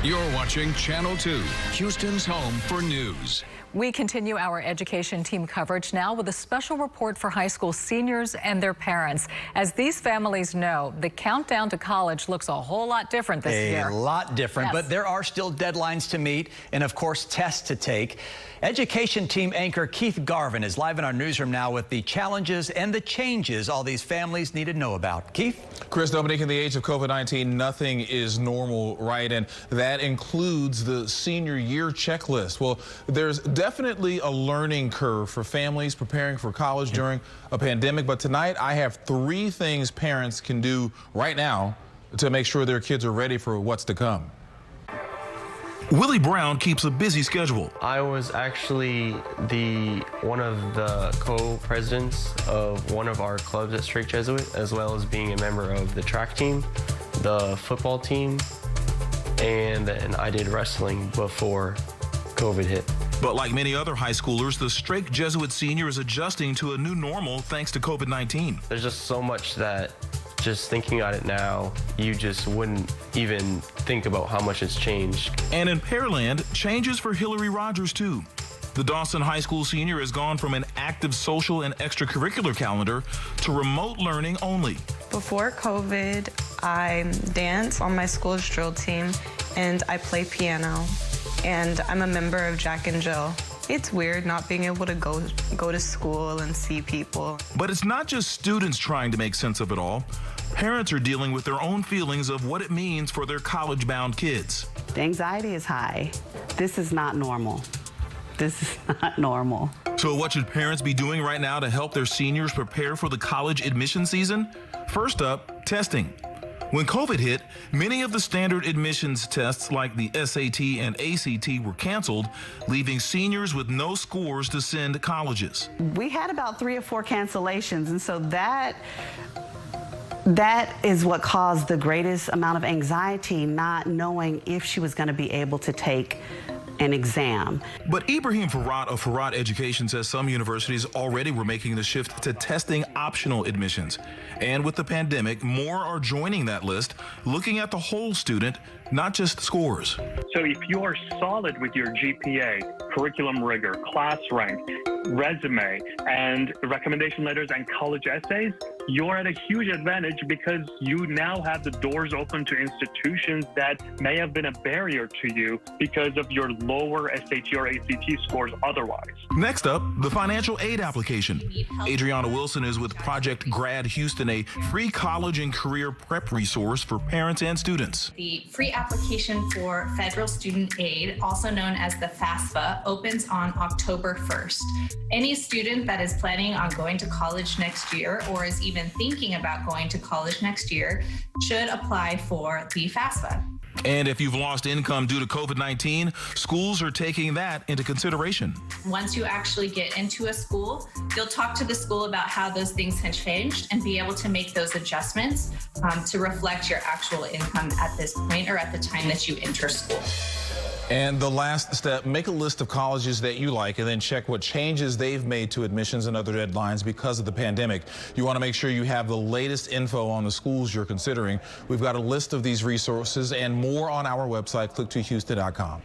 You're watching Channel 2, Houston's home for news. We continue our education team coverage now with a special report for high school seniors and their parents. As these families know, the countdown to college looks a whole lot different this year. A lot different, Yes. But there are still deadlines to meet and, of course, tests to take. Education team anchor Keith Garvin is live in our newsroom now with the challenges and the changes all these families need to know about. Keith? Chris, Dominique, in the age of COVID-19, nothing is normal, right? And that includes the senior year checklist. Well, there's definitely a learning curve for families preparing for college during a pandemic. But tonight, I have 3 things parents can do right now to make sure their kids are ready for what's to come. Willie Brown keeps a busy schedule. I was actually one of the co-presidents of one of our clubs at Strake Jesuit, as well as being a member of the track team, the football team, and I did wrestling before COVID hit. But like many other high schoolers, the Strake Jesuit senior is adjusting to a new normal thanks to COVID-19. There's just so much that just thinking about it now, you just wouldn't even think about how much it's changed. And in Pearland, changes for Hillary Rogers, too. The Dawson High School senior has gone from an active social and extracurricular calendar to remote learning only. Before COVID, I dance on my school's drill team, and I play piano, and I'm a member of Jack and Jill. It's weird not being able to go to school and see people. But it's not just students trying to make sense of it all. Parents are dealing with their own feelings of what it means for their college-bound kids. The anxiety is high. This is not normal. This is not normal. So what should parents be doing right now to help their seniors prepare for the college admission season? First up, testing. When COVID hit, many of the standard admissions tests like the SAT and ACT were canceled, leaving seniors with no scores to send to colleges. We had about 3 or 4 cancellations, and so that is what caused the greatest amount of anxiety, not knowing if she was going to be able to take an exam. But Ibrahim Farad of Farad Education says some universities already were making the shift to testing optional admissions. And with the pandemic, more are joining that list, looking at the whole student, not just scores. So if you are solid with your GPA, curriculum rigor, class rank, resume, and recommendation letters and college essays, you're at a huge advantage because you now have the doors open to institutions that may have been a barrier to you because of your lower SAT or ACT scores otherwise. Next up, the financial aid application. Adriana Wilson is with Project Grad Houston, a free college and career prep resource for parents and students. The free application for federal student aid, also known as the FAFSA, opens on October 1st. Any student that is planning on going to college next year or is even thinking about going to college next year should apply for the FAFSA. And if you've lost income due to COVID-19, schools are taking that into consideration. Once you actually get into a school, you'll talk to the school about how those things have changed and be able to make those adjustments to reflect your actual income at this point or at the time that you enter school. And the last step, make a list of colleges that you like and then check what changes they've made to admissions and other deadlines because of the pandemic. You want to make sure you have the latest info on the schools you're considering. We've got a list of these resources and more on our website, click2houston.com.